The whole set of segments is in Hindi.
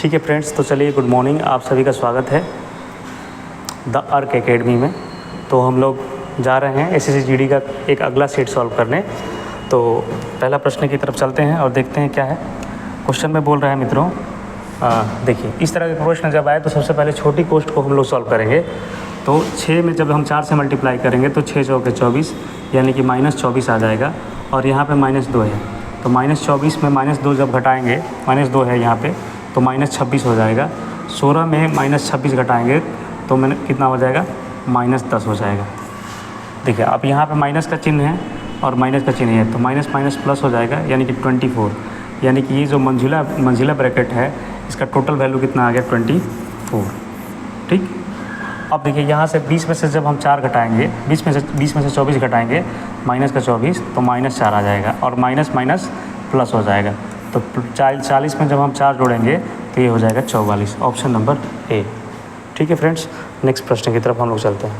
ठीक है फ्रेंड्स, तो चलिए गुड मॉर्निंग, आप सभी का स्वागत है द अर्क एकेडमी में। तो हम लोग जा रहे हैं एसएससी जीडी का एक अगला सेट सॉल्व करने। तो पहला प्रश्न की तरफ चलते हैं और देखते हैं क्या है। क्वेश्चन में बोल रहा है मित्रों, देखिए इस तरह के प्रश्न जब आए तो सबसे पहले छोटी कोष्ट को हम लोग सॉल्व करेंगे। तो 6 में जब हम 4 से मल्टीप्लाई करेंगे तो 6 चौके 24 यानी कि -24 आ जाएगा। और यहाँ पे -2 है तो -24 में -2 जब घटाएंगे, -2 है यहाँ पे तो -26 हो जाएगा। 16 में -26 घटाएंगे तो मैंने कितना हो जाएगा, -10 हो जाएगा। देखिए अब यहाँ पे माइनस का चिन्ह है और माइनस का चिन्ह है तो माइनस माइनस प्लस हो जाएगा यानी कि 24। यानी कि ये जो मंजिला ब्रैकेट है इसका टोटल वैल्यू कितना आ गया, 24। ठीक, अब देखिए यहाँ से 20 में से जब हम 4 घटाएंगे, 20 में से 24 घटाएंगे, माइनस का 24 तो -4 आ जाएगा और माइनस माइनस प्लस हो जाएगा। तो 40 में जब हम 4 जोड़ेंगे तो ये हो जाएगा 44, ऑप्शन नंबर ए। ठीक है फ्रेंड्स, नेक्स्ट प्रश्न की तरफ हम लोग चलते हैं।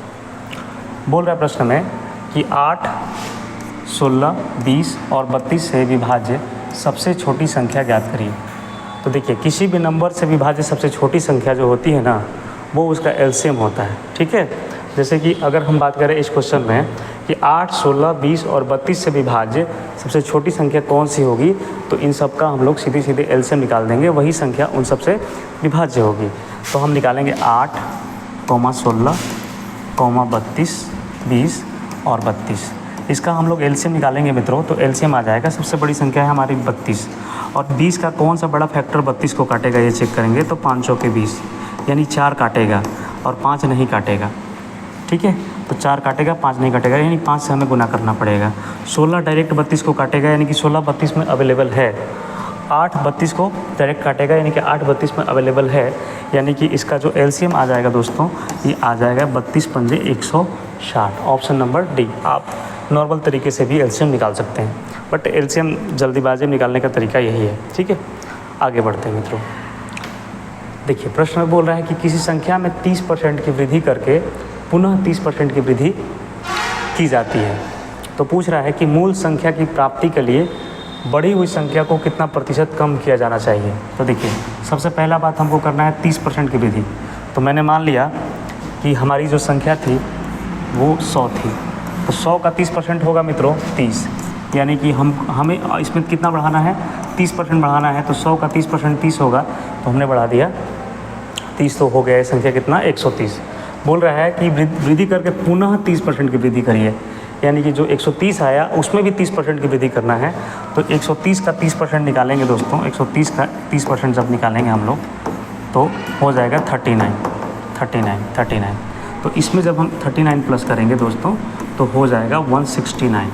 बोल रहा है प्रश्न में कि 8, 16, 20 और 32 से विभाज्य सबसे छोटी संख्या ज्ञात करिए। तो देखिए किसी भी नंबर से विभाज्य सबसे छोटी संख्या जो होती है ना, वो उसका एलसीएम होता है। ठीक है, जैसे कि अगर हम बात करें इस क्वेश्चन में कि 8, 16, 20 और 32 से विभाज्य सबसे छोटी संख्या कौन सी होगी, तो इन सब का हम लोग सीधे सीधे एलसीएम निकाल देंगे, वही संख्या उन सबसे विभाज्य होगी। तो हम निकालेंगे 8, 16, 32, 20 और 32। इसका हम लोग एलसीएम निकालेंगे मित्रों, तो एलसीएम आ जाएगा, सबसे बड़ी संख्या है हमारी 32 और 20 का कौन सा बड़ा फैक्टर 32 को काटेगा ये चेक करेंगे। तो 5 चौके 20 यानी 4 काटेगा और 5 नहीं काटेगा। ठीक है, तो 4 काटेगा 5 नहीं काटेगा यानी 5 से हमें गुना करना पड़ेगा। 16 डायरेक्ट 32 को काटेगा यानी कि 16 32 में अवेलेबल है। 8 32 को डायरेक्ट काटेगा यानी कि 8 32 में अवेलेबल है। यानी कि इसका जो एलसीएम आ जाएगा दोस्तों, ये आ जाएगा 32 पंजे 160, ऑप्शन नंबर डी। आप नॉर्मल तरीके से भी एलसीएम निकाल सकते हैं, बट एलसीएम जल्दीबाजी में निकालने का तरीका यही है। ठीक है, आगे बढ़ते हैं मित्रों। देखिए प्रश्न में बोल रहा है कि किसी संख्या में 30% की वृद्धि करके पुनः 30% की वृद्धि की जाती है। तो पूछ रहा है कि मूल संख्या की प्राप्ति के लिए बढ़ी हुई संख्या को कितना प्रतिशत कम किया जाना चाहिए। तो देखिए सबसे पहला बात हमको करना है 30% की वृद्धि। तो मैंने मान लिया कि हमारी जो संख्या थी वो 100 थी, तो 100 का 30% होगा मित्रों 30, यानी कि हमें इसमें कितना बढ़ाना है, 30% बढ़ाना है। तो 100 का 30% 30 होगा, तो हमने बढ़ा दिया 30, तो हो गया ये संख्या कितना, 130। बोल रहा है कि वृद्धि करके पुनः 30% की वृद्धि करिए, यानी कि जो 130 आया उसमें भी 30% की वृद्धि करना है। तो 130 का 30% निकालेंगे दोस्तों, 130 का 30% जब निकालेंगे हम लोग तो हो जाएगा 39। तो इसमें जब हम 39 प्लस करेंगे दोस्तों तो हो जाएगा 169।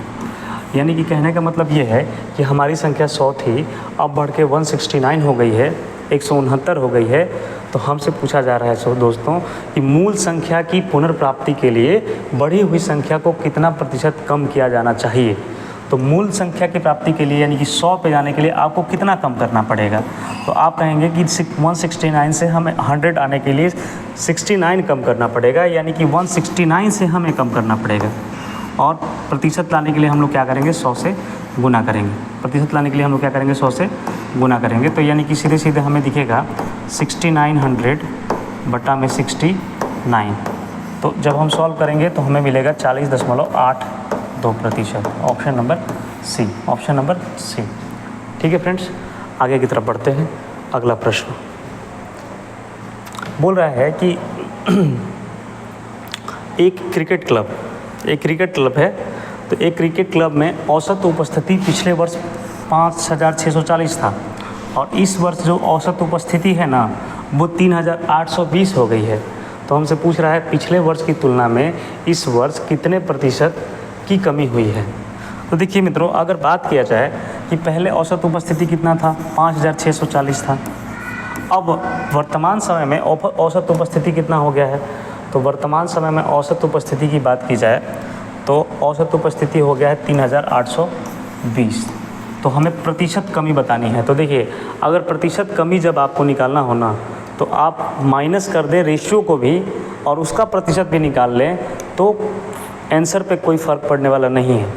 यानी कि कहने का मतलब ये है कि हमारी संख्या 100 थी, अब बढ़ के 169 हो गई है, 169 हो गई है। तो हमसे पूछा जा रहा है दोस्तों कि मूल संख्या की पुनर्प्राप्ति के लिए बढ़ी हुई संख्या को कितना प्रतिशत कम किया जाना चाहिए। तो मूल संख्या की प्राप्ति के लिए यानी कि 100 पे जाने के लिए आपको कितना कम करना पड़ेगा। तो आप कहेंगे कि 169 से हमें 100 आने के लिए 69 कम करना पड़ेगा, यानी कि 169 से हमें कम करना पड़ेगा। और प्रतिशत लाने के लिए हम लोग क्या करेंगे, 100 से गुना करेंगे। प्रतिशत लाने के लिए हम लोग क्या करेंगे, 100 से गुना करेंगे। तो यानी कि सीधे सीधे हमें दिखेगा 6900 बटा में 69। तो जब हम सॉल्व करेंगे तो हमें मिलेगा 40.82%, option number C, option number C. ठीक है फ्रेंड्स, आगे की तरफ बढ़ते हैं। अगला प्रश्न बोल रहा है कि एक क्रिकेट क्लब है, तो एक क्रिकेट क्लब में औसत उपस्थिति पिछले वर्ष 5640 था और इस वर्ष जो औसत उपस्थिति है ना वो 3820 हो गई है। तो हमसे पूछ रहा है पिछले वर्ष की तुलना में इस वर्ष कितने प्रतिशत की कमी हुई है। तो देखिए मित्रों, अगर बात किया जाए कि पहले औसत उपस्थिति कितना था, 5640 था। अब वर्तमान समय में औसत उपस्थिति कितना हो गया है, तो वर्तमान समय में औसत उपस्थिति की बात की जाए तो औसत उपस्थिति हो गया है 3820। तो हमें प्रतिशत कमी बतानी है। तो देखिए अगर प्रतिशत कमी जब आपको निकालना हो ना, तो आप माइनस कर दें रेशियो को भी और उसका प्रतिशत भी निकाल लें, तो आंसर पे कोई फ़र्क पड़ने वाला नहीं है।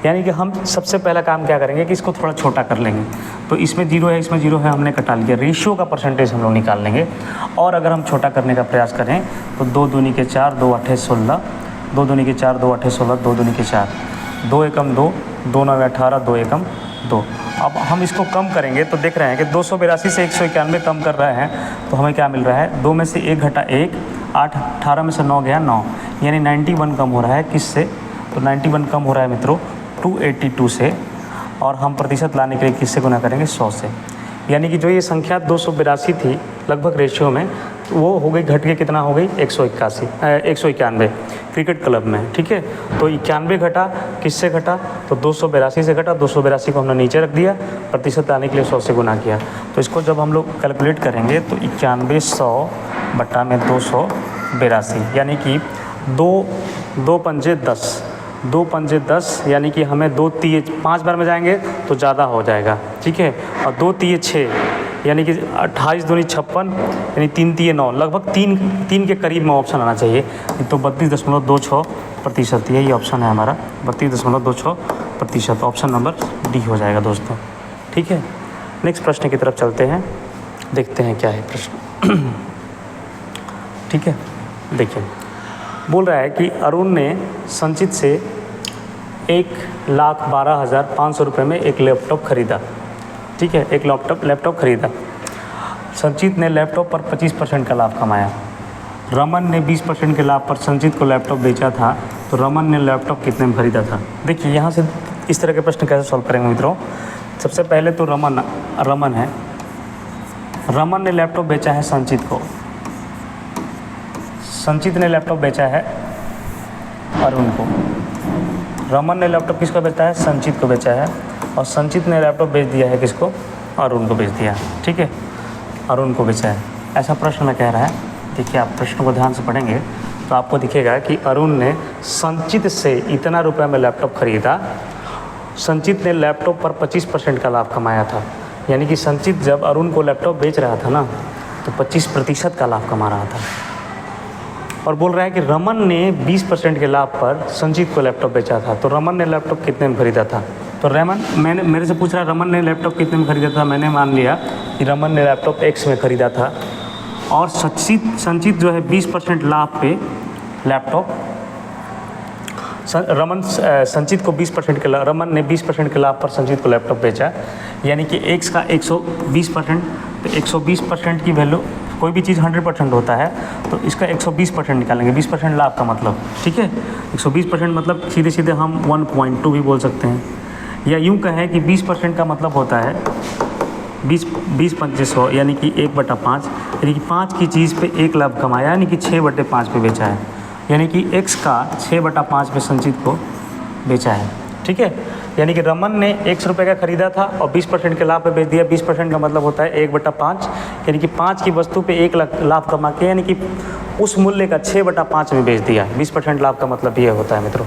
यानी कि हम सबसे पहला काम क्या करेंगे कि इसको थोड़ा छोटा कर लेंगे। तो इसमें 0 है, इसमें 0 है, हमने कटा लिया। रेशियो का परसेंटेज हम लोग निकाल लेंगे। और अगर हम छोटा करने का प्रयास करें तो 2 दूनी के 4, 2 8 16, 2 दूनी के 4, 2 8 16, 2 दूनी के 4, 2 एकम 2, 2 9 18, 2 एकम 2। अब हम इसको कम करेंगे तो देख रहे हैं कि 282 से 191 कम कर रहे हैं तो हमें क्या मिल रहा है, 2 में से 1 घटा 1, 8, 18 में से 9 गया 9, यानी 91 कम हो रहा है। किससे? तो 91 कम हो रहा है मित्रों 282 से। और हम प्रतिशत लाने के लिए किससे गुना करेंगे? 100 से। यानी कि जो ये संख्या 282 थी लगभग रेशियो में, तो वो हो गई, घट के कितना हो गई? 191 क्रिकेट क्लब में। ठीक है, तो 91 घटा, किससे घटा? तो 282 से घटा। 282 को हमने नीचे रख दिया, प्रतिशत लाने के लिए 100 से गुना किया। तो इसको जब हम लोग कैलकुलेट करेंगे तो 91 100 बटा में 282, यानी कि 2 पंजे 10, 2 पंजे 10, यानी कि हमें 2 तिये 5 बार में जाएंगे तो ज़्यादा हो जाएगा। ठीक है, और 2 तिये 6, यानी कि 28 दूनी 56, यानी 3 तिये 9, लगभग 3 के करीब में ऑप्शन आना चाहिए। तो 32.26%, यही ऑप्शन है हमारा, 32.26%। ऑप्शन नंबर डी हो जाएगा दोस्तों। ठीक है, नेक्स्ट प्रश्न की तरफ चलते हैं, देखते हैं क्या है प्रश्न। ठीक है, देखिए बोल रहा है कि अरुण ने संचित से 1,12,500 रुपये में एक लैपटॉप खरीदा। ठीक है, एक लैपटॉप खरीदा। संचित ने लैपटॉप पर 25% का लाभ कमाया। रमन ने 20% के लाभ पर संचित को लैपटॉप बेचा था, तो रमन ने लैपटॉप कितने में खरीदा था? देखिए यहाँ से इस तरह के प्रश्न कैसे सॉल्व करेंगे मित्रों। सबसे पहले तो रमन है, रमन ने लैपटॉप बेचा है संचित को, संचित ने लैपटॉप बेचा है अरुण को। रमन ने लैपटॉप किसको बेचा है? संचित को बेचा है। और संचित ने लैपटॉप बेच दिया है किसको? अरुण को बेच दिया। ठीक है, अरुण को बेचा है, ऐसा प्रश्न में कह रहा है। देखिए आप प्रश्न को ध्यान से पढ़ेंगे तो आपको दिखेगा कि अरुण ने संचित से इतना रुपये में लैपटॉप खरीदा, संचित ने लैपटॉप पर 25% का लाभ कमाया था। यानी कि संचित जब अरुण को लैपटॉप बेच रहा था ना, तो 25% का लाभ कमा रहा था। और बोल रहा है कि रमन ने 20% के लाभ पर संचित को लैपटॉप बेचा था, तो रमन ने लैपटॉप कितने में खरीदा था? तो मेरे से पूछ रहा है रमन ने लैपटॉप कितने में खरीदा था। मैंने मान लिया कि रमन ने लैपटॉप X में खरीदा था, और संचित जो है 20% लाभ पे लैपटॉप, संचित को 20% के रमन ने 20% के लाभ पर संचित को लैपटॉप बेचा, यानी कि X का 120%। तो 120% की वैल्यू, कोई भी चीज़ 100% होता है तो इसका 120% निकालेंगे, 20% लाभ का मतलब। ठीक है, 120% मतलब सीधे सीधे हम 1.2 भी बोल सकते हैं, या यूँ कहें कि 20% का मतलब होता है 20 पंचे 100, यानी कि 1/5, यानी कि 5 की चीज़ पे 1 लाभ कमाया, यानी कि 6/5 पे बेचा है, यानी कि X का 6/5 पे संचित को बेचा है। ठीक है, यानी कि रमन ने 100 रुपये का खरीदा था और 20% के लाभ पे बेच दिया। 20% का मतलब होता है 1/5, यानी कि 5 की वस्तु पे 1 लाभ कमा के, यानी कि उस मूल्य का 6/5 में बेच दिया। 20% लाभ का मतलब ये होता है मित्रों।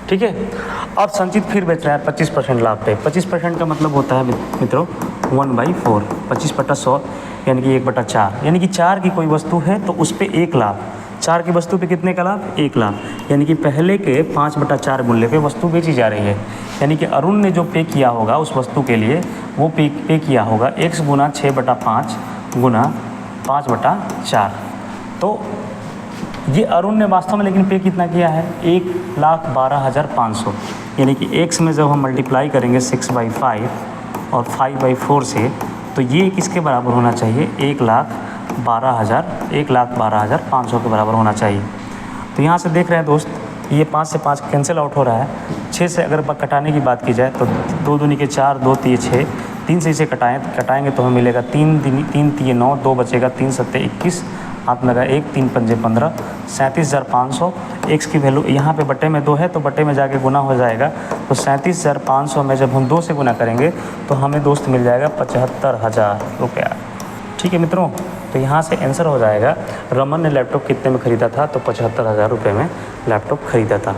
ठीक है, अब संचित फिर बेच रहा है 25% लाभ पे। 25% का मतलब होता है मित्रों 1/4, 25/100, यानी कि 1/4, यानी कि 4 की कोई वस्तु है तो उस पर 1 लाभ, 4 की वस्तु पे कितने का लाभ? 1 लाभ, यानी कि पहले के 5/4 मूल्य पे वस्तु बेची जा रही है। यानी कि अरुण ने जो पे किया होगा उस वस्तु के लिए, वो पे किया होगा X गुना 6/5 गुना 5/4। तो ये अरुण ने वास्तव में लेकिन पे कितना किया है? 1,12,500, यानी कि X में जब हम मल्टीप्लाई करेंगे 6/5 और 5/4 से, तो ये किसके बराबर होना चाहिए? 1,12,500 के बराबर होना चाहिए। तो यहाँ से देख रहे हैं दोस्त, ये 5 से 5 कैंसिल आउट हो रहा है। 6 से अगर कटाने की बात की जाए तो 2 दूनी के 4, 2 तिये 6, 3 से इसे कटाएंगे तो हमें मिलेगा 3 तिये 9, 2 बचेगा, 3 सत्ते 21, हाथ में लगा 1, 3 पंजे 15, 37,500। X की वैल्यू यहाँ पे बटे में 2 है तो बटे में जाके गुना हो जाएगा। तो 37,500 में जब हम 2 से गुना करेंगे तो हमें दोस्त मिल जाएगा 75,000 रुपया। ठीक है मित्रों, तो यहाँ से आंसर हो जाएगा रमन ने लैपटॉप कितने में ख़रीदा था? तो 75,000 रुपये में लैपटॉप ख़रीदा था।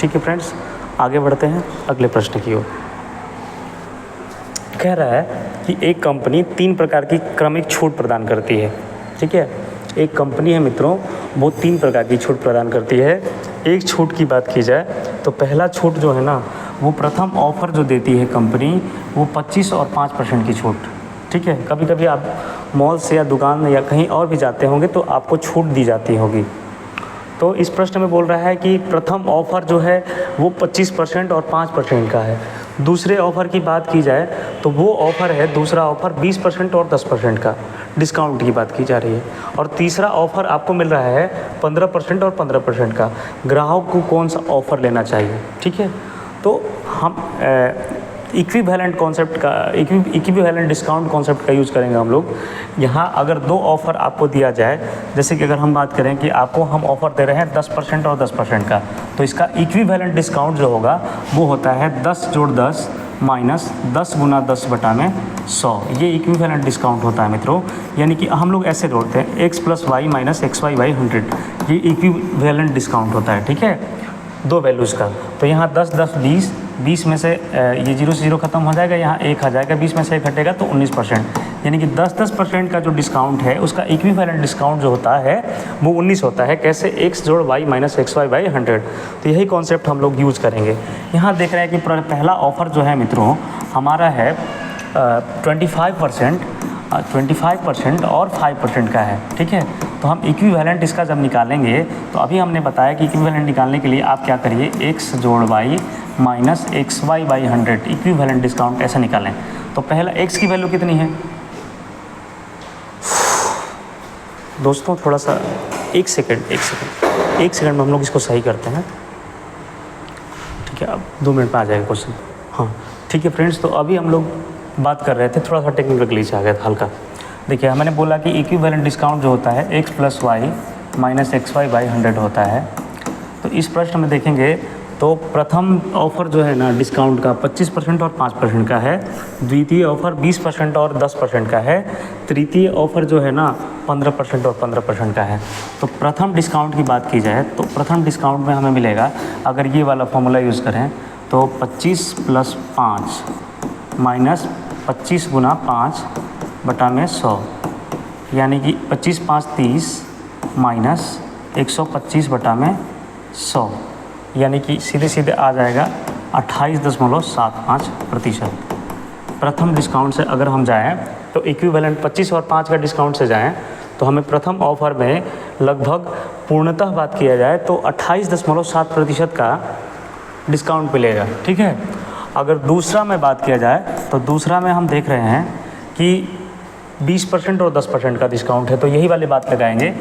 ठीक है फ्रेंड्स, आगे बढ़ते हैं अगले प्रश्न की ओर। कह रहा है कि एक कंपनी 3 प्रकार की क्रमिक छूट प्रदान करती है। ठीक है, एक कंपनी है मित्रों, वो 3 प्रकार की छूट प्रदान करती है। एक छूट की बात की जाए तो पहला छूट जो है ना, वो प्रथम ऑफ़र जो देती है कंपनी, वो 25 और 5% की छूट। ठीक है, कभी कभी आप मॉल से या दुकान या कहीं और भी जाते होंगे तो आपको छूट दी जाती होगी। तो इस प्रश्न में बोल रहा है कि प्रथम ऑफ़र जो है वो 25% और 5% का है। दूसरे ऑफ़र की बात की जाए तो वो ऑफ़र है, दूसरा ऑफ़र 20% और 10% का डिस्काउंट की बात की जा रही है। और तीसरा ऑफ़र आपको मिल रहा है 15% और 15% का। ग्राहक को कौन सा ऑफ़र लेना चाहिए? ठीक है, तो हम इक्विवेलेंट कॉन्सेप्ट का, इक्विवेलेंट डिस्काउंट कॉन्सेप्ट का यूज़ करेंगे हम लोग। यहाँ अगर दो ऑफ़र आपको दिया जाए, जैसे कि अगर हम बात करें कि आपको हम ऑफ़र दे रहे हैं 10% और 10% का, तो इसका इक्विवेलेंट डिस्काउंट जो होगा वो होता है 10 जोड़ 10 माइनस 10 गुना 10 बटा में 100। ये इक्विवेलेंट डिस्काउंट होता है मित्रों। यानी कि हम लोग ऐसे जोड़ते हैं x + y minus xy by 100, ये इक्विवेलेंट डिस्काउंट होता है। ठीक है, दो वैल्यूज़ का। तो यहाँ 10 10 20 में से ये 0 से 0 खत्म हो जाएगा, यहाँ 1 आ जाएगा, 20 में से 1 हटेगा तो 19%। यानी कि 10% का जो डिस्काउंट है उसका इक्विवेलेंट डिस्काउंट जो होता है वो 19 होता है। कैसे? x जोड़ y माइनस xy बाई 100। तो यही कॉन्सेप्ट हम लोग यूज़ करेंगे। यहाँ देख रहे हैं कि पहला ऑफ़र जो है मित्रों हमारा है 25% और 5% का है। ठीक है, तो हम इक्विवेलेंट इसका जब निकालेंगे तो अभी हमने बताया कि इक्विवेलेंट निकालने के लिए आप क्या करिए, x जोड़ y minus xy by 100 equivalent discount ऐसे निकालें। तो पहला x की वैल्यू कितनी है दोस्तों? थोड़ा सा एक सेकंड में हम लोग इसको सही करते हैं। ठीक है, अब 2 मिनट में आ जाएगा क्वेश्चन। हाँ ठीक है फ्रेंड्स, तो अभी हम लोग बात कर रहे थे, थोड़ा सा टेक्निकल ग्लिच आ गया था हल्का। देखिए, मैंने बोला कि इक्विवेलेंट डिस्काउंट जो होता है x + y minus xy by 100 होता है। तो इस प्रश्न में देखेंगे तो प्रथम ऑफ़र जो है ना डिस्काउंट का 25% और 5% का है। द्वितीय ऑफ़र 20% और 10% का है। तृतीय ऑफ़र जो है ना 15% और 15% का है। तो प्रथम डिस्काउंट की बात की जाए तो प्रथम डिस्काउंट में हमें मिलेगा, अगर ये वाला फॉर्मूला यूज़ करें तो 25 + 5 माइनस 25 गुना 5 बटा में 100, यानी कि 25 × 5 = 30 माइनस 125 बटा में 100, यानी कि सीधे सीधे आ जाएगा 28.75%। प्रथम डिस्काउंट से अगर हम जाएं तो इक्विवेलेंट 25 और 5 का डिस्काउंट से जाएं तो हमें प्रथम ऑफ़र में लगभग पूर्णतः बात किया जाए तो 28.7% का डिस्काउंट मिलेगा। ठीक है, अगर दूसरा में बात किया जाए तो दूसरा में हम देख रहे हैं कि 20% और 10% का डिस्काउंट है। तो यही वाली बात लगाएंगे,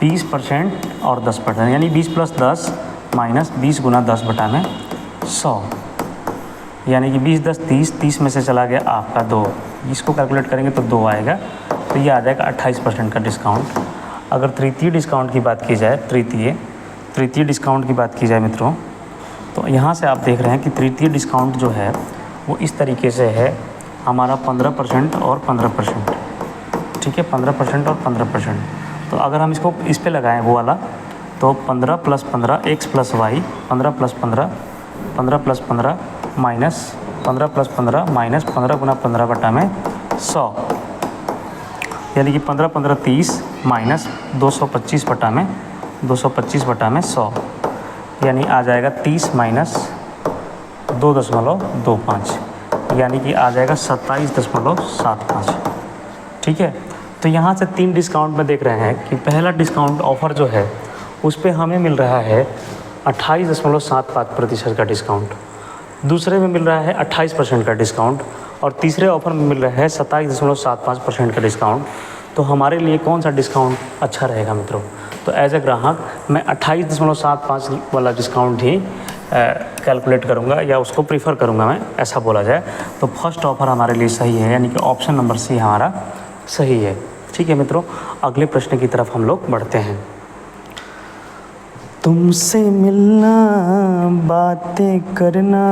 20% और 10%, यानी 20 + 10 माइनस 20 गुना 10 बटा में 100, यानी कि 20 10 30, 30 में से चला गया आपका 2, इसको कैलकुलेट करेंगे तो 2 आएगा, तो ये आ जाएगा 28% का डिस्काउंट। अगर तृतीय डिस्काउंट की बात की जाए, तृतीय डिस्काउंट की बात की जाए मित्रों, तो यहाँ से आप देख रहे हैं कि तृतीय डिस्काउंट जो है वो इस तरीके से है हमारा 15% और 15%। ठीक है, 15% और 15%। तो अगर हम इसको इस पे लगाएं वो वाला, तो 15 + 15 x + y, 15 + 15 15 + 15 माइनस 15 + 15 माइनस 15 गुना 15 बटा में 100, यानी कि 15 15 30 माइनस 225 बटा में 100, यानी आ जाएगा 30 माइनस 2.25, यानी कि आ जाएगा 27.75। ठीक है, तो यहाँ से 3 डिस्काउंट में देख रहे हैं कि पहला डिस्काउंट ऑफ़र जो है उस पे हमें मिल रहा है 28.75% का डिस्काउंट, दूसरे में मिल रहा है 28% का डिस्काउंट, और तीसरे ऑफ़र में मिल रहा है 27.75% का डिस्काउंट। तो हमारे लिए कौन सा डिस्काउंट अच्छा रहेगा मित्रों? तो एज ए ग्राहक मैं 28.75 वाला डिस्काउंट ही कैलकुलेट करूँगा या उसको प्रीफर करूँगा मैं, ऐसा बोला जाए तो फर्स्ट ऑफ़र हमारे लिए सही है, यानी कि ऑप्शन नंबर सी हमारा सही है। ठीक है मित्रों, अगले प्रश्न की तरफ हम लोग बढ़ते हैं। तुमसे मिलना, बातें करना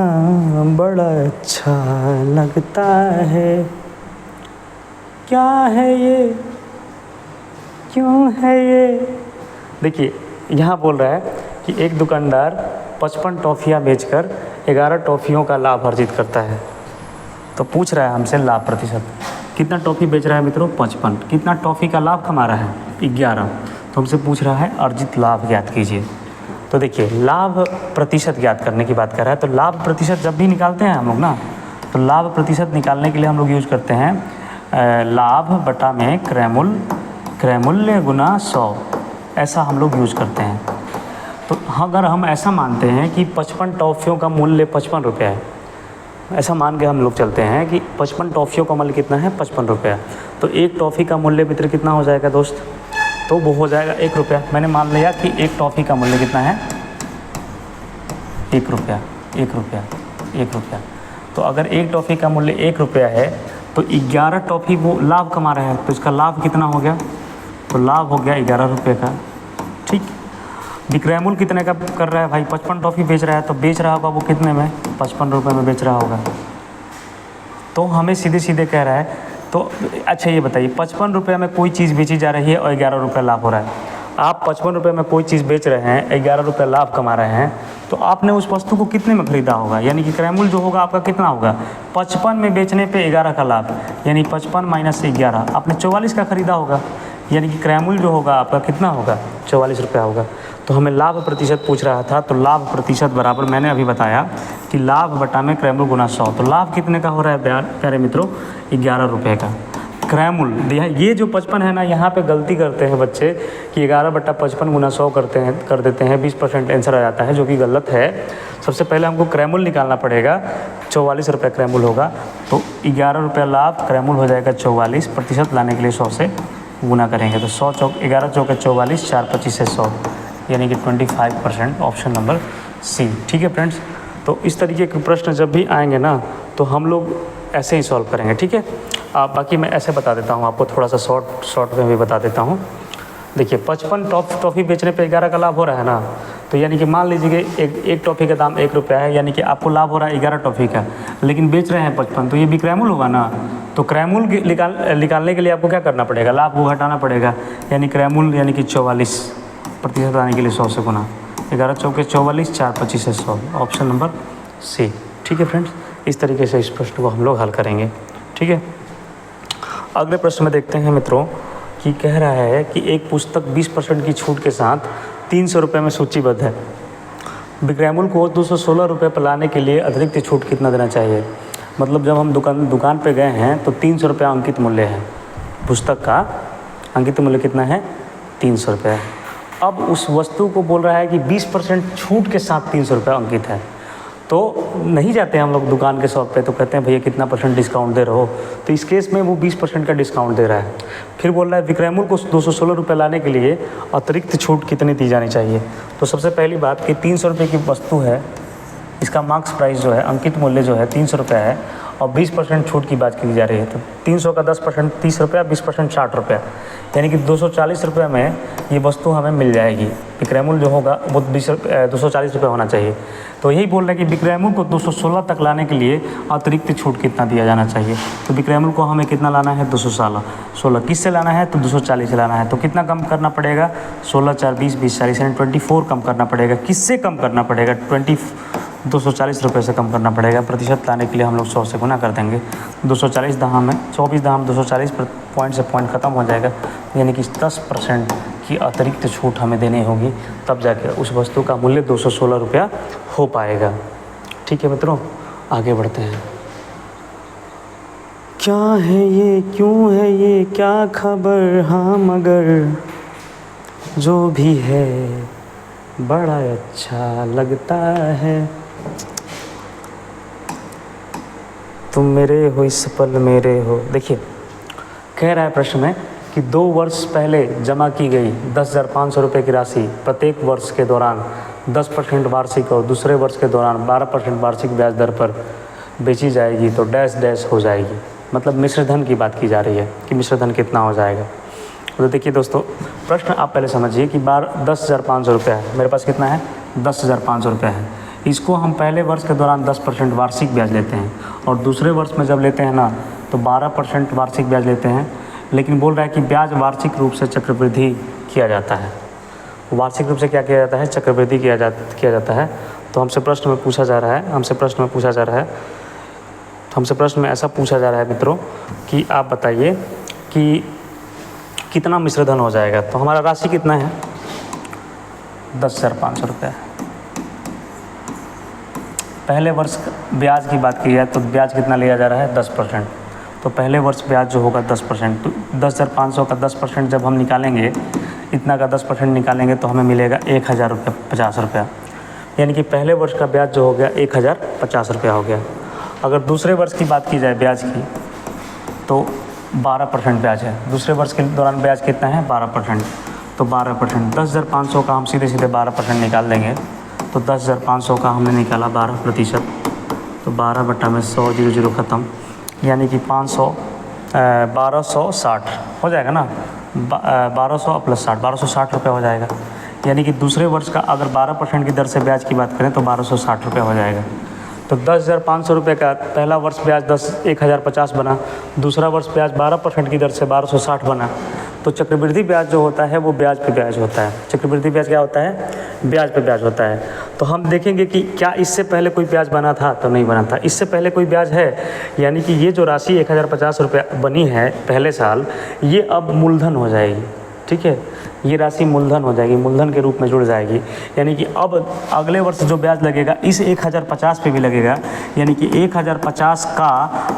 बड़ा अच्छा लगता है, क्या है ये, क्यों है ये? देखिए, यहाँ बोल रहा है कि एक दुकानदार 55 टॉफ़ियाँ बेचकर 11 टॉफ़ियों का लाभ अर्जित करता है। तो पूछ रहा है हमसे लाभ प्रतिशत, कितना टॉफ़ी बेच रहा है मित्रों? 55। कितना टॉफ़ी का लाभ कमा रहा है? 11। तो हमसे पूछ रहा है अर्जित लाभ ज्ञात कीजिए। तो देखिए लाभ प्रतिशत ज्ञात करने की बात कर रहा है, तो लाभ प्रतिशत जब भी निकालते हैं हम लोग ना, तो लाभ प्रतिशत निकालने के लिए हम लोग यूज करते हैं लाभ बटा में क्रयमूल्य गुना 100, ऐसा हम लोग यूज करते हैं। तो अगर हम ऐसा मानते हैं कि 55 टॉफ़ियों का मूल्य 55 रुपये है, ऐसा मान के हम लोग चलते हैं कि 55 टॉफ़ियों का मूल्य कितना है 55 रुपया, तो एक टॉफ़ी का मूल्य मित्र कितना हो जाएगा दोस्त, तो वो हो जाएगा 1 रुपया। मैंने मान लिया कि एक टॉफ़ी का मूल्य कितना है 1 रुपया, 1 रुपया, 1 रुपया। तो अगर एक टॉफ़ी का मूल्य 1 रुपया है तो 11 टॉफ़ी वो लाभ कमा रहे हैं, तो इसका लाभ कितना हो गया, तो लाभ हो गया 11 रुपये का। ठीक, विक्रय मूल्य कितने का कर रहा है भाई, 55 टॉफ़ी बेच रहा है, तो बेच रहा होगा वो कितने में, 55 रुपये में बेच रहा होगा। तो हमें सीधे सीधे कह रहा है, तो अच्छा ये बताइए 55 रुपये में कोई चीज़ बेची जा रही है और 11 रुपये लाभ हो रहा है। आप 55 रुपये में कोई चीज़ बेच रहे हैं, 11 रुपये लाभ कमा रहे हैं, तो आपने उस वस्तु को कितने में खरीदा होगा, यानी कि क्रय मूल्य जो होगा आपका कितना होगा, 55 में बेचने पे 11 का लाभ, यानी 55 माइनस 11 आपने 44 का खरीदा होगा, यानी कि क्रय मूल्य जो होगा आपका कितना होगा 44 रुपया होगा। तो हमें लाभ प्रतिशत पूछ रहा था, तो लाभ प्रतिशत बराबर मैंने अभी बताया कि लाभ बटा में क्रय मूल्य गुना 100, तो लाभ कितने का हो रहा है प्यारे मित्रों 11 रुपये का। क्रय मूल्य ये जो 55 है ना, यहाँ पे गलती करते हैं बच्चे कि 11 बटा 55 गुना 100 कर देते हैं, 20% आंसर आ जाता है, जो कि गलत है। सबसे पहले हमको क्रय मूल्य निकालना पड़ेगा, 44 रुपये क्रय मूल्य होगा, तो 11 रुपये लाभ, क्रय मूल्य हो जाएगा 44, प्रतिशत लाने के लिए 100 से गुना करेंगे, तो 100 चौक 11 चौके 44, 4 25 से 100, यानी कि 25%, ऑप्शन नंबर सी। ठीक है फ्रेंड्स, तो इस तरीके के प्रश्न जब भी आएंगे ना, तो हम लोग ऐसे ही सॉल्व करेंगे। ठीक है, बाकी मैं ऐसे बता देता हूँ आपको, थोड़ा सा शॉर्ट में भी बता देता हूँ। देखिए 55 टॉफ़ी बेचने पे 11 का लाभ हो रहा है ना, तो यानी कि मान लीजिए एक टॉफ़ी का दाम 1 रुपया है, यानी कि आपको लाभ हो रहा है 11 टॉफ़ी का, लेकिन बेच रहे हैं 55, तो ये भी क्रय मूल्य होगा ना। तो क्रय मूल्य निकालने के लिए आपको क्या करना पड़ेगा, लाभ को घटाना पड़ेगा, यानी क्रय मूल्य यानी कि 44, प्रतिशत आने के लिए 100 से गुना, 11 चौके 44, 4 25 से 100, ऑप्शन नंबर सी। ठीक है फ्रेंड्स, इस तरीके से इस प्रश्न को हम लोग हल करेंगे। ठीक है, अगले प्रश्न में देखते हैं मित्रों कि कह रहा है कि एक पुस्तक 20% की छूट के साथ 300 रुपये में सूचीबद्ध है, विक्रय मूल्य को 216 रुपये पर लाने के लिए अतिरिक्त छूट कितना देना चाहिए। मतलब जब हम दुकान पे गए हैं तो 300 रुपया अंकित मूल्य है, पुस्तक का अंकित मूल्य कितना है 300 रुपये है। अब उस वस्तु को बोल रहा है कि 20% छूट के साथ 300 रुपये अंकित है, तो नहीं जाते हैं हम लोग दुकान के शॉप पे, तो कहते हैं भैया कितना % डिस्काउंट दे रहे हो, तो इस केस में वो 20% का डिस्काउंट दे रहा है। फिर बोल रहा है विक्रय मूल्य को 216 रुपये लाने के लिए अतिरिक्त छूट कितनी दी जानी चाहिए। तो सबसे पहली बात कि 300 रुपये की वस्तु है, इसका मार्क्स प्राइस जो है, अंकित मूल्य जो है 300 रुपये है, और 20% छूट की बात की जा रही है, तो 300 का 10% 30 रुपया, 20% 60 रुपया, यानी कि 240 रुपये में ये वस्तु हमें मिल जाएगी। विक्रय मूल्य जो होगा वो 240 रुपये होना चाहिए। तो यही बोल रहे हैं कि विक्रय मूल्य को 216 तक लाने के लिए अतिरिक्त छूट कितना दिया जाना चाहिए। तो विक्रय मूल्य को हमें कितना लाना है 216, किससे लाना है तो 240 से लाना है, तो कितना कम करना पड़ेगा 16 4 20 20 40 यानी 24 कम करना पड़ेगा। किससे कम करना पड़ेगा 240 रुपये से कम करना पड़ेगा। प्रतिशत लाने के लिए हम लोग 100 से गुना कर देंगे, 240 दहाम में 24 दहाम 240, पॉइंट से पॉइंट ख़त्म हो जाएगा, यानी कि 10% की अतिरिक्त छूट हमें देनी होगी, तब जाके उस वस्तु का मूल्य 216 रुपया हो पाएगा। ठीक है मित्रों, आगे बढ़ते हैं। क्या है ये, क्यों है ये, क्या खबर, हाँ मगर जो भी है बड़ा अच्छा लगता है, तुम मेरे हो इस पल मेरे हो। देखिए कह रहा है प्रश्न में कि 2 वर्ष पहले जमा की गई 10,500 रुपये की राशि प्रत्येक वर्ष के दौरान 10% वार्षिक और दूसरे वर्ष के दौरान 12% वार्षिक ब्याज दर पर बेची जाएगी तो डैश डैश हो जाएगी। मतलब मिश्रधन की बात की जा रही है कि मिश्रधन कितना हो जाएगा। तो देखिए दोस्तों, प्रश्न आप पहले समझिए कि 10,500 रुपये है, मेरे पास कितना है 10,500 रुपये है। इसको हम पहले वर्ष के दौरान 10% वार्षिक ब्याज लेते हैं, और दूसरे वर्ष में जब लेते हैं ना तो 12% वार्षिक ब्याज लेते हैं। लेकिन बोल रहा है कि ब्याज वार्षिक रूप से चक्रवृद्धि किया जाता है। वार्षिक रूप से क्या किया जाता है, चक्रवृद्धि किया जाता है। तो हमसे प्रश्न में पूछा जा रहा है, हमसे प्रश्न में ऐसा पूछा जा रहा है मित्रों कि आप बताइए कि कितना मिश्रधन हो जाएगा। तो हमारा राशि कितना है, 10,500 रुपये। पहले वर्ष ब्याज की बात की जाए तो ब्याज कितना लिया जा रहा है? 10%। तो पहले वर्ष ब्याज जो होगा 10%, तो 10,500 का 10% जब हम निकालेंगे, इतना का 10% निकालेंगे तो हमें मिलेगा 1,050 रुपया। यानी कि पहले वर्ष का ब्याज जो हो गया 1,050 रुपया हो गया। अगर दूसरे वर्ष की बात की जाए ब्याज की, तो 12% ब्याज है। दूसरे वर्ष के दौरान ब्याज कितना है? 12%। तो 12%, 10,500 का हम सीधे सीधे 12% निकाल देंगे। तो 10,500 का हमने निकाला 12%, तो 12/100, 0 ख़त्म, यानी कि 1260 हो जाएगा ना। 1200 + 60, 1260 रुपये हो जाएगा। यानी कि दूसरे वर्ष का अगर 12% की दर से ब्याज की बात करें तो 1260 रुपये हो जाएगा। तो 10,500 रुपये का पहला वर्ष ब्याज 1,050 बना, दूसरा वर्ष ब्याज 12% की दर से 1260 बना। तो चक्रवृद्धि ब्याज जो होता है वो ब्याज पे ब्याज होता है। चक्रवृद्धि ब्याज क्या होता है? ब्याज पे ब्याज होता है। तो हम देखेंगे कि क्या इससे पहले कोई ब्याज बना था? तो नहीं बना था। इससे पहले कोई ब्याज है? यानी कि ये जो राशि 1,050 रुपये बनी है पहले साल, ये अब मूलधन हो जाएगी। ठीक है, ये राशि मूलधन हो जाएगी, मूलधन के रूप में जुड़ जाएगी। यानी कि अब अगले वर्ष जो ब्याज लगेगा इस 1,050 पे भी लगेगा। यानी कि 1,050 का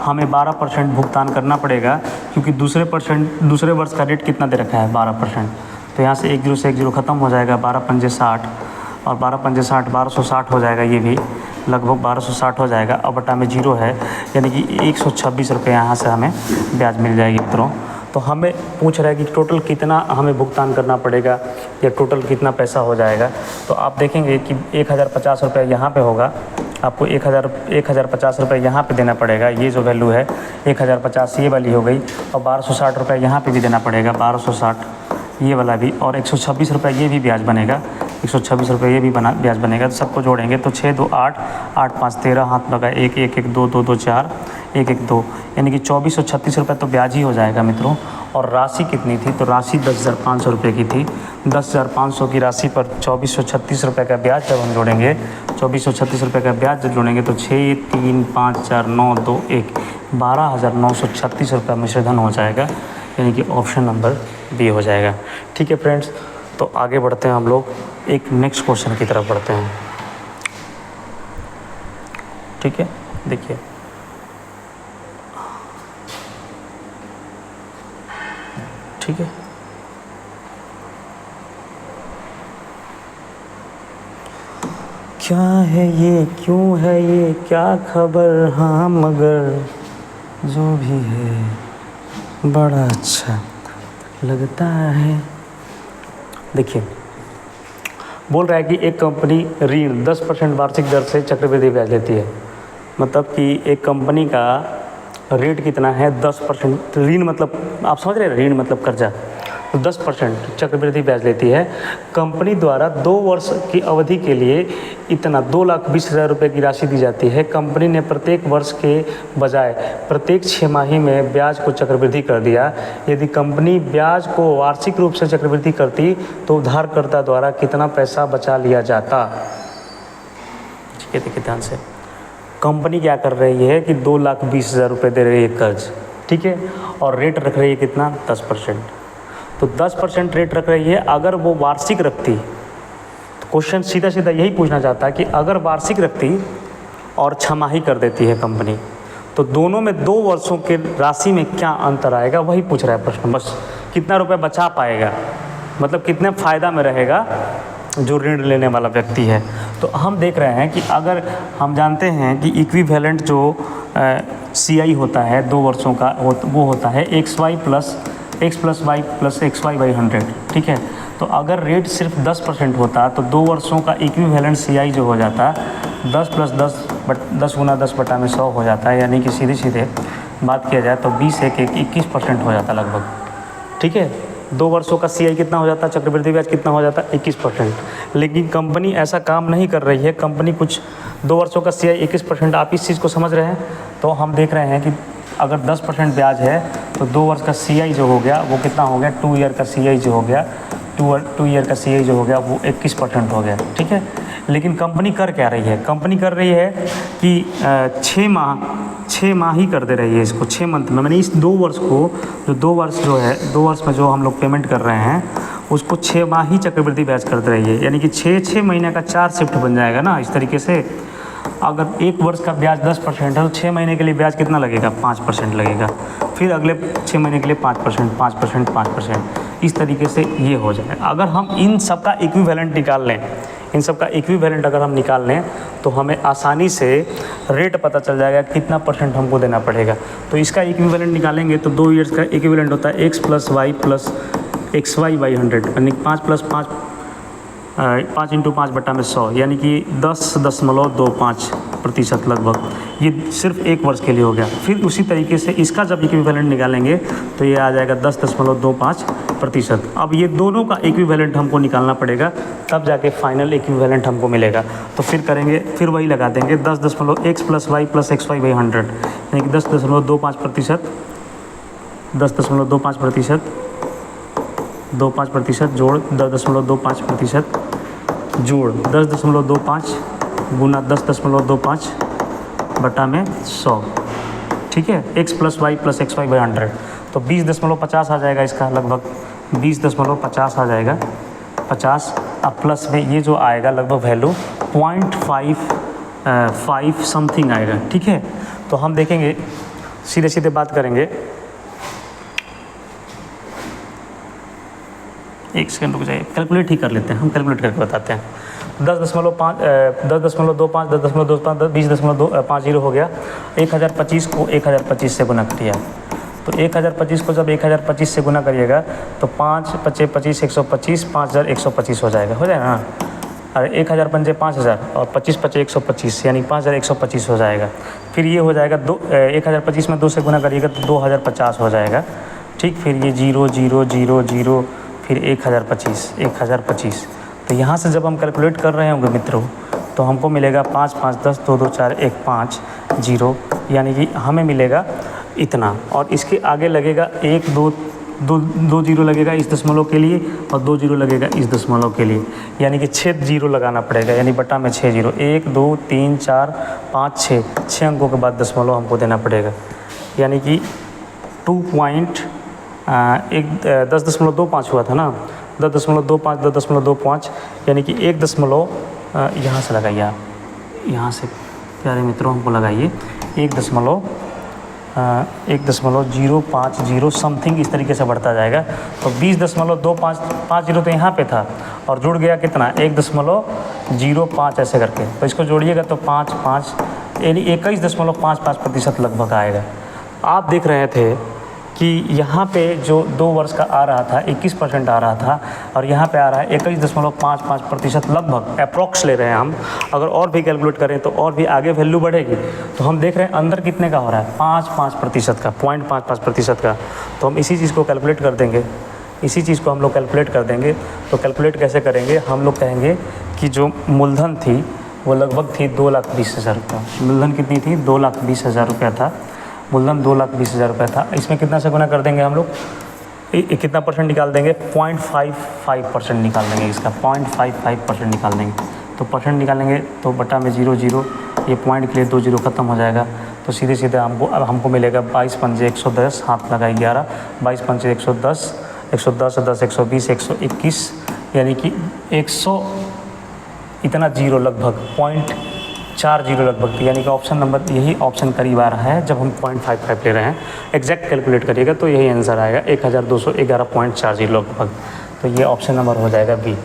हमें 12% भुगतान करना पड़ेगा, क्योंकि दूसरे वर्ष का रेट कितना दे रखा है? 12%। तो यहाँ से 10 से 10 ख़त्म हो जाएगा, 12×5 = 60, और 12×5 = 60, 1260 हो जाएगा। ये भी लगभग 1260 हो जाएगा। अब बटा में 0 है, यानी कि 126 रुपये यहाँ से हमें ब्याज मिल जाएगी मित्रों। तो हमें पूछ रहा है कि टोटल कितना हमें भुगतान करना पड़ेगा या टोटल कितना पैसा हो जाएगा। तो आप देखेंगे कि 1,050 रुपये यहाँ पे होगा, आपको 1,050 रुपये यहाँ पे देना पड़ेगा। ये जो वैल्यू है 1,050 ये वाली हो गई, और 1260 रुपये यहाँ पे भी देना पड़ेगा, 1260 ये वाला भी, और 126 रुपये ये भी ब्याज बनेगा, 126 रुपये ये भी ब्याज बनेगा। तो सबको जोड़ेंगे तो 6 2 8, 8 5 13, हाथ लगा 1 1 1 2 2 2 4 1 1 2, यानी कि 2,436 रुपये तो ब्याज ही हो जाएगा मित्रों। और राशि कितनी थी? तो राशि 10,500 रुपये की थी। 10,500 की राशि पर 2,436 रुपये का ब्याज जब हम जोड़ेंगे, 2,436 रुपये का ब्याज जब जोड़ेंगे तो 6 3 5 4 9 2 1, 12,936 रुपये मिश्रधन हो जाएगा। यानी कि ऑप्शन नंबर बी हो जाएगा। ठीक है फ्रेंड्स, तो आगे बढ़ते हैं हम लोग, एक नेक्स्ट क्वेश्चन की तरफ बढ़ते हैं। ठीक है, देखिए ठीक है, क्या है ये, क्यों है ये, क्या खबर, हाँ मगर जो भी है बड़ा अच्छा लगता है। देखिए, बोल रहा है कि एक कंपनी ऋण 10% वार्षिक दर से चक्रवृद्धि ब्याज लेती है। मतलब कि एक कंपनी का रेट कितना है? 10%। ऋण मतलब आप समझ रहे हैं, ऋण मतलब कर्जा। तो 10% चक्रवृद्धि ब्याज लेती है। कंपनी द्वारा 2 वर्ष की अवधि के लिए इतना 2,20,000 रुपये की राशि दी जाती है। कंपनी ने प्रत्येक वर्ष के बजाय प्रत्येक 6 माही में ब्याज को चक्रवृद्धि कर दिया। यदि कंपनी ब्याज को वार्षिक रूप से चक्रवृद्धि करती तो उधारकर्ता द्वारा कितना पैसा बचा लिया जाता? ठीक है, देखिए ध्यान से। कंपनी क्या कर रही है कि 2,20,000 रुपये दे रही है कर्ज, ठीक है, और रेट रख रही है कितना? 10%। तो 10% रेट रख रही है। अगर वो वार्षिक रखती, तो क्वेश्चन सीधा सीधा यही पूछना चाहता है कि अगर वार्षिक रखती और छमाही कर देती है कंपनी, तो दोनों में 2 वर्षों के राशि में क्या अंतर आएगा, वही पूछ रहा है प्रश्न। बस कितना रुपये बचा पाएगा, मतलब कितने फ़ायदा में रहेगा जो ऋण लेने वाला व्यक्ति है। तो हम देख रहे हैं कि अगर हम जानते हैं कि इक्विवेलेंट जो CI होता है 2 वर्षों का, वो होता है x + y + xy/100। ठीक है, तो अगर रेट सिर्फ 10% होता तो 2 वर्षों का इक्विवेलेंट CI जो हो जाता 10 + 10 10 × 10/100 हो जाता है। यानी कि सीधे सीधे बात किया जाए तो 20 1 21% हो जाता लगभग। ठीक है, 2 वर्षों का CI कितना हो जाता, चक्रवृद्धि ब्याज कितना हो जाता? 21%। लेकिन कंपनी ऐसा काम नहीं कर रही है। कंपनी कुछ 2 वर्षों का CI 21%, आप इस चीज़ को समझ रहे हैं। तो हम देख रहे हैं कि अगर 10% ब्याज है तो 2 वर्ष का CI जो हो गया वो कितना हो गया? 2 ईयर का CI जो हो गया, 2 ईयर का CI जो हो गया वो 21% हो गया। ठीक है, लेकिन कंपनी कर क्या रही है? कंपनी कर रही है कि 6 माह ही कर दे रही है इसको, 6 मंथ में। मैंने इस 2 वर्ष को, जो 2 वर्ष जो है, 2 वर्ष में जो हम लोग पेमेंट कर रहे हैं उसको 6 माही चक्रवृद्धि ब्याज करते रहिए, यानी कि 6 महीने का 4 शिफ्ट बन जाएगा ना इस तरीके से। अगर 1 वर्ष का ब्याज 10% है तो 6 महीने के लिए ब्याज कितना लगेगा, 5% लगेगा। फिर अगले 6 महीने के लिए 5%, 5%, 5%, इस तरीके से ये हो जाए। अगर हम इन सब का इक्विवेलेंट निकाल लें, इन सब का इक्विवेलेंट अगर हम निकाल लें तो हमें आसानी से रेट पता चल जाएगा कितना % हमको देना पड़ेगा। तो इसका इक्विवेलेंट निकालेंगे तो 2 ईयर्स का इक्विवेलेंट होता है x + y + xy/100, यानी 5 + 5 5 × 5/100, यानी कि 10.25% लगभग। ये सिर्फ 1 वर्ष के लिए हो गया। फिर उसी तरीके से इसका जब इक्विवेलेंट निकालेंगे तो ये आ जाएगा 10.25%। अब ये दोनों का इक्विवेलेंट हमको निकालना पड़ेगा, तब जाके फाइनल इक्विवेलेंट हमको मिलेगा। तो फिर करेंगे, फिर वही लगा देंगे 10.x + y + xy/100, यानी कि 10.25%, 10.25%, 25% जोड़ 10.25% जोड़ 10.25 गुना 10.25/100, ठीक है, x + y + xy/100। तो 20.50 आ जाएगा इसका, लगभग 20.50 आ जाएगा, 50। अब प्लस में ये जो आएगा लगभग वैल्यू 0.55 समथिंग आएगा, ठीक है। तो हम देखेंगे, सीधे सीधे बात करेंगे, एक सेकंड रुक जाइए, कैलकुलेट ही कर लेते हैं, हम कैलकुलेट करके बताते हैं। 10.25 20.50 हो गया। 1025 को 1025 से गुना करिए। तो 1025 को जब 1025 से गुना करिएगा तो 5 × 5 = 25, 125, 5125 हो जाएगा ना। और 1000 × 5 = 5000 और 25 × 5 = 125, यानी 5125 हो जाएगा। फिर ये हो जाएगा 1025 में 2 से गुना करिएगा तो 2050 हो जाएगा, ठीक। फिर ये 0 0 0 0, फिर 1025। तो यहाँ से जब हम कैलकुलेट कर रहे होंगे मित्रों तो हमको मिलेगा 5 5 10 2 2 4 1 5 0, यानी कि हमें मिलेगा इतना। और इसके आगे लगेगा 1 2 0 लगेगा इस दशमलव के लिए और 2 0 लगेगा इस दशमलव के लिए, यानी कि 6 0 लगाना पड़ेगा, यानी बटा में 6 0, 1 2 3 4 5 6 अंकों के बाद दशमलव हमको देना पड़ेगा, यानी कि 10.25 हुआ था ना, 10.25 10.25, यानी कि 1 दशमलव यहाँ से लगाइए आप, यहाँ से प्यारे मित्रों हमको लगाइए 1.050 समथिंग इस तरीके से बढ़ता जाएगा। तो 20.2550 तो यहाँ पे था और जुड़ गया कितना 1.05 ऐसे करके। तो इसको जोड़िएगा तो 5 5, यानी 21.55% लगभग आएगा। आप देख रहे थे कि यहाँ पे जो 2 वर्ष का आ रहा था 21% आ रहा था और यहाँ पे आ रहा है 21.55% लगभग, अप्रॉक्स ले रहे हैं हम। अगर और भी कैलकुलेट करें तो और भी आगे वैल्यू बढ़ेगी। तो हम देख रहे हैं अंदर कितने का हो रहा है, 5.5% का, 0.55% का। तो हम इसी चीज़ को कैलकुलेट कर देंगे, इसी चीज़ को हम लोग कैलकुलेट कर देंगे। तो कैलकुलेट कैसे करेंगे, हम लोग कहेंगे कि जो मूलधन थी वो लगभग थी 2,20,000 रुपये। मूलधन कितनी थी, 2,20,000 रुपया था मूलधन, 2,20,000 रुपया था। इसमें कितना से गुना कर देंगे हम लोग, कितना % निकाल देंगे, 0.55% निकाल देंगे इसका, 0.55% निकाल देंगे। तो % निकालेंगे तो बटा में 0 0, ये पॉइंट के लिए 2 0 ख़त्म हो जाएगा। तो सीधे सीधे हमको मिलेगा 22 पंजे 110, हाथ लगाए 11, 22 पंजे 110, 110 10 120 121, यानी कि 100 इतना 0 लगभग 0.40 लगभग, यानी कि ऑप्शन नंबर यही ऑप्शन करीब आ रहा है। जब हम 0.55 ले रहे हैं, एग्जैक्ट कैलकुलेट करिएगा तो यही आंसर आएगा 1211.40 लगभग। तो ये ऑप्शन नंबर हो जाएगा बी।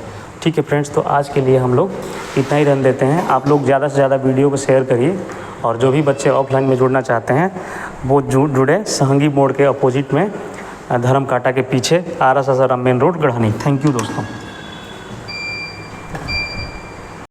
ठीक है फ्रेंड्स, तो आज के लिए हम लोग इतना ही रन देते हैं। आप लोग ज़्यादा से ज़्यादा वीडियो को शेयर करिए और जो भी बच्चे ऑफलाइन में जुड़ना चाहते हैं वो जुड़े सहंगी मोड़ के अपोजिट में, धर्म कांटा के पीछे, Ara Sasaram main road, Garhani. Thank you दोस्तों।